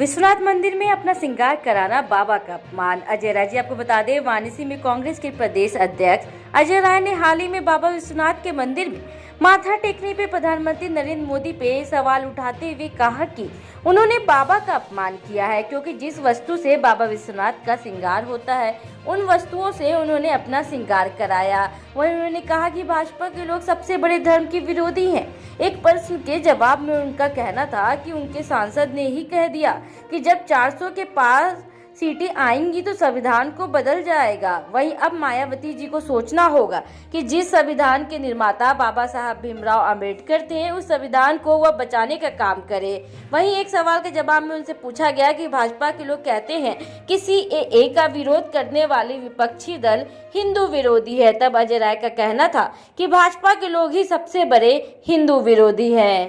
विश्वनाथ मंदिर में अपना श्रृंगार कराना बाबा का अपमान। अजय राय जी, आपको बता दें, वाराणसी में कांग्रेस के प्रदेश अध्यक्ष अजय राय ने हाल ही में बाबा विश्वनाथ के मंदिर में माथा टेकने पे प्रधानमंत्री नरेंद्र मोदी पे सवाल उठाते हुए कहा कि उन्होंने बाबा का अपमान किया है, क्योंकि जिस वस्तु से बाबा विश्वनाथ का श्रृंगार होता है उन वस्तुओं से उन्होंने अपना श्रृंगार कराया। वहीं उन्होंने कहा कि भाजपा के लोग सबसे बड़े धर्म के विरोधी हैं। एक प्रश्न के जवाब में उनका कहना था कि उनके सांसद ने ही कह दिया कि जब 400 के पास सीटें आएंगी तो संविधान को बदल जाएगा। वहीं अब मायावती जी को सोचना होगा कि जिस संविधान के निर्माता बाबा साहब भीमराव अंबेडकर थे, उस संविधान को वह बचाने का काम करे। वहीं एक सवाल के जवाब में उनसे पूछा गया कि भाजपा के लोग कहते हैं कि सीएए का विरोध करने वाले विपक्षी दल हिंदू विरोधी है, तब अजय राय का कहना था कि भाजपा के लोग ही सबसे बड़े हिंदू विरोधी हैं।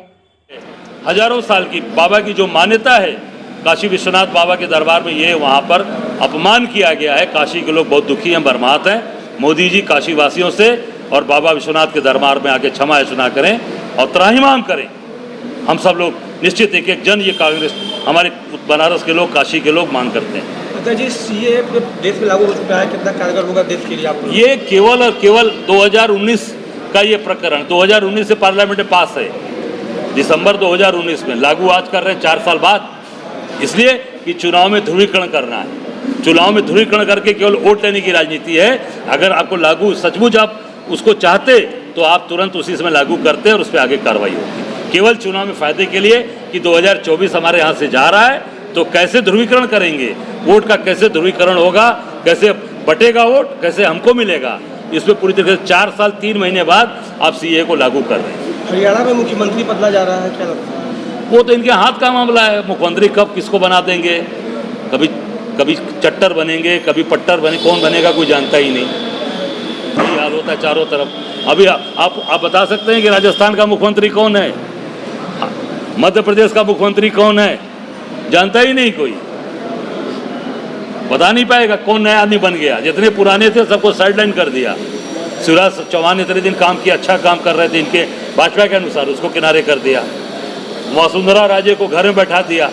हजारों साल की बाबा की जो मान्यता है, काशी विश्वनाथ बाबा के दरबार में ये वहाँ पर अपमान किया गया है। काशी के लोग बहुत दुखी हैं, बर्माहत हैं। मोदी जी काशी वासियों से और बाबा विश्वनाथ के दरबार में आके क्षमा याचना करें और त्राहिमाम करें। हम सब लोग निश्चित एक एक जन, ये कांग्रेस, हमारे बनारस के लोग, काशी के लोग मांग करते हैं। अच्छा जी, सीएए देश में लागू हो चुका है, कितना कारगर होगा देश के लिए आपको? ये केवल और केवल 2019 का ये प्रकरण 2019 से पार्लियामेंट में पास है, दिसंबर 2019 में लागू आज कर रहे हैं 4 साल बाद, इसलिए कि चुनाव में ध्रुवीकरण करना है। चुनाव में ध्रुवीकरण करके केवल वोट लेने की राजनीति है। अगर आपको लागू सचमुच आप उसको चाहते तो आप तुरंत उसी समय लागू करते और उस पर आगे कार्रवाई होगी। केवल चुनाव में फायदे के लिए कि 2024 हमारे यहाँ से जा रहा है तो कैसे ध्रुवीकरण करेंगे, वोट का कैसे ध्रुवीकरण होगा, कैसे बटेगा वोट, कैसे हमको मिलेगा, इसमें पूरी तरह से 4 साल 3 महीने बाद आप सीए को लागू कर रहे हैं। हरियाणा में मुख्यमंत्री बदला जा रहा है, क्या लगता है? वो तो इनके हाथ का मामला है। मुख्यमंत्री कब किसको बना देंगे, कभी चट्टर बनेंगे, कभी पट्टर बने, कौन बनेगा कोई जानता ही नहीं। यही हाल होता है चारों तरफ। अभी आप बता सकते हैं कि राजस्थान का मुख्यमंत्री कौन है, मध्य प्रदेश का मुख्यमंत्री कौन है, जानता ही नहीं कोई, बता नहीं पाएगा कौन नया आदमी बन गया। जितने पुराने थे सबको साइडलाइन कर दिया। शिवराज चौहान इतने दिन काम किया, अच्छा काम कर रहे थे इनके भाजपा के अनुसार, उसको किनारे कर दिया। वसुंधरा राजे को घर में बैठा दिया।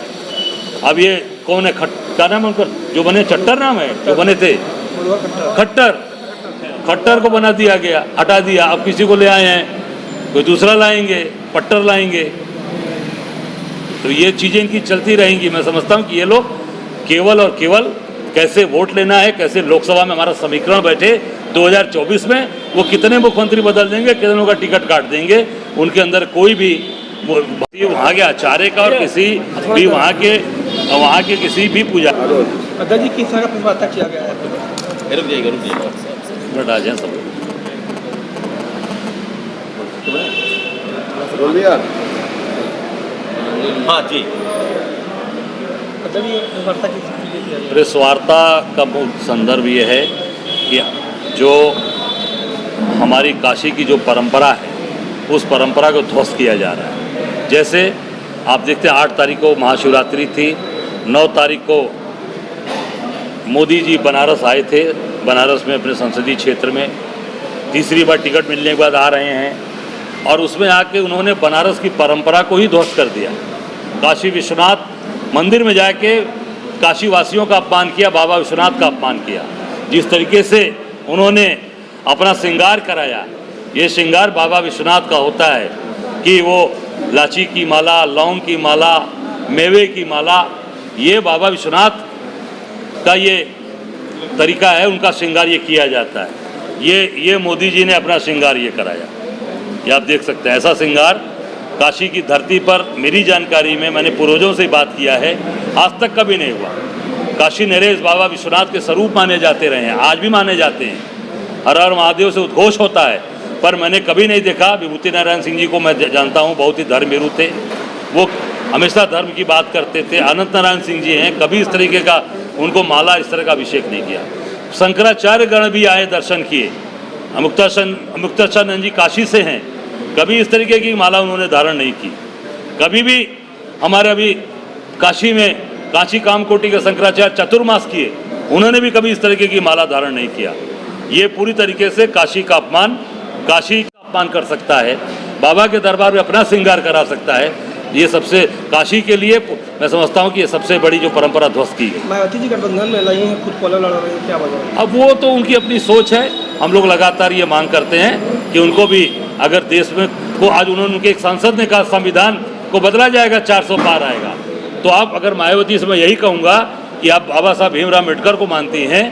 अब ये कौन है, क्या नाम है उनका, जो बने, चट्टर नाम है, जो बने थे खट्टर को बना दिया गया, हटा दिया। अब किसी को ले आए हैं, कोई दूसरा लाएंगे, पट्टर लाएंगे। तो ये चीज़ें इनकी चलती रहेंगी। मैं समझता हूँ कि ये लोग केवल और केवल कैसे वोट लेना है, कैसे लोकसभा में हमारा समीकरण बैठे 2024 में, वो कितने मुख्यमंत्री बदल देंगे, कितनों का टिकट काट देंगे, उनके अंदर कोई भी वहाँ के आचार्य का और किसी भी वहाँ के किसी भी पूजा जी किस तरह का वार्ता किया गया है? रुक जाइए सब। हाँ जी, प्रेस वार्ता का मूल संदर्भ ये है कि जो हमारी काशी की जो परंपरा है, उस परंपरा को ध्वस्त किया जा रहा है। जैसे आप देखते हैं 8 तारीख को महाशिवरात्रि थी, 9 तारीख को मोदी जी बनारस आए थे, बनारस में अपने संसदीय क्षेत्र में तीसरी बार टिकट मिलने के बाद आ रहे हैं, और उसमें आके उन्होंने बनारस की परंपरा को ही ध्वस्त कर दिया। काशी विश्वनाथ मंदिर में जाके काशी वासियों का अपमान किया, बाबा विश्वनाथ का अपमान किया। जिस तरीके से उन्होंने अपना श्रृंगार कराया, ये श्रृंगार बाबा विश्वनाथ का होता है कि वो लाची की माला, लौंग की माला, मेवे की माला, ये बाबा विश्वनाथ का ये तरीका है, उनका श्रृंगार ये किया जाता है। ये मोदी जी ने अपना श्रृंगार ये कराया, ये आप देख सकते हैं। ऐसा श्रृंगार काशी की धरती पर मेरी जानकारी में, मैंने पूर्वजों से बात किया है, आज तक कभी नहीं हुआ। काशी नरेश बाबा विश्वनाथ के स्वरूप माने जाते रहे हैं, आज भी माने जाते हैं। हर हर महादेव से उद्घोष होता है, पर मैंने कभी नहीं देखा। विभूति नारायण सिंह जी को मैं जानता हूँ, बहुत ही धर्मवीरू थे, वो हमेशा धर्म की बात करते थे। अनंत नारायण सिंह जी हैं, कभी इस तरीके का उनको माला इस तरह का अभिषेक नहीं किया। शंकराचार्य गण भी आए, दर्शन किए। मुक्ताचार्य जी काशी से हैं, कभी इस तरीके की माला उन्होंने धारण नहीं की। कभी भी हमारे अभी काशी में काशी कामकोटि के शंकराचार्य चतुर्मास किए, उन्होंने भी कभी इस तरीके की माला धारण नहीं किया। ये पूरी तरीके से काशी का अपमान कर सकता है, बाबा के दरबार में अपना श्रृंगार करा सकता है। ये सबसे काशी के लिए मैं समझता हूँ कि ये सबसे बड़ी जो परंपरा ध्वस्त की गई। मायावती जी गठबंधन में लगी हैं, खुद पॉलर लड़ रही हैं, क्या वजह? अब वो तो उनकी अपनी सोच है। हम लोग लगातार ये मांग करते हैं कि उनको भी अगर देश में को आज उन्होंने उनके एक सांसद ने कहा संविधान को बदला जाएगा, 400 पार आएगा, तो आप अगर मायावती से मैं यही कहूँगा कि आप बाबा साहब भीमराव अम्बेडकर को मानती हैं,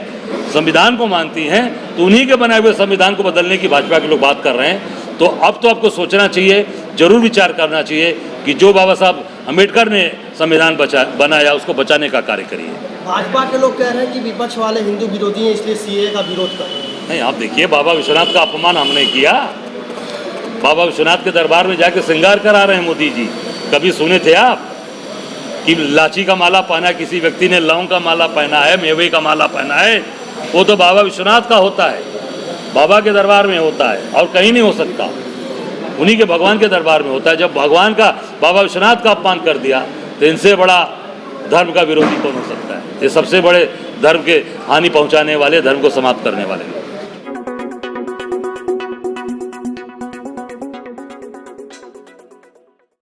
संविधान को मानती हैं, तो उन्हीं के बनाए हुए संविधान को बदलने की भाजपा के लोग बात कर रहे हैं। तो अब तो आपको सोचना चाहिए, जरूर विचार करना चाहिए कि जो बाबा साहब अम्बेडकर ने संविधान बनाया उसको बचाने का कार्य करिए। भाजपा के लोग कह रहे हैं कि विपक्ष वाले हिंदू विरोधी हैं, इसलिए सीए का विरोध कर रहे हैं। नहीं, आप देखिए, बाबा विश्वनाथ का अपमान हमने किया। बाबा विश्वनाथ के दरबार में जाके श्रृंगार करा रहे हैं मोदी जी। कभी सुने थे आप कि लाची का माला पहना, किसी व्यक्ति ने लौंग का माला पहना है, मेवे का माला पहना है? वो तो बाबा विश्वनाथ का होता है, बाबा के दरबार में होता है और कहीं नहीं हो सकता। उन्हीं के भगवान के दरबार में होता है। जब भगवान का बाबा विश्वनाथ का अपमान कर दिया तो इनसे बड़ा धर्म का विरोधी कौन हो सकता है? ये सबसे बड़े धर्म के हानि पहुंचाने वाले, धर्म को समाप्त करने वाले।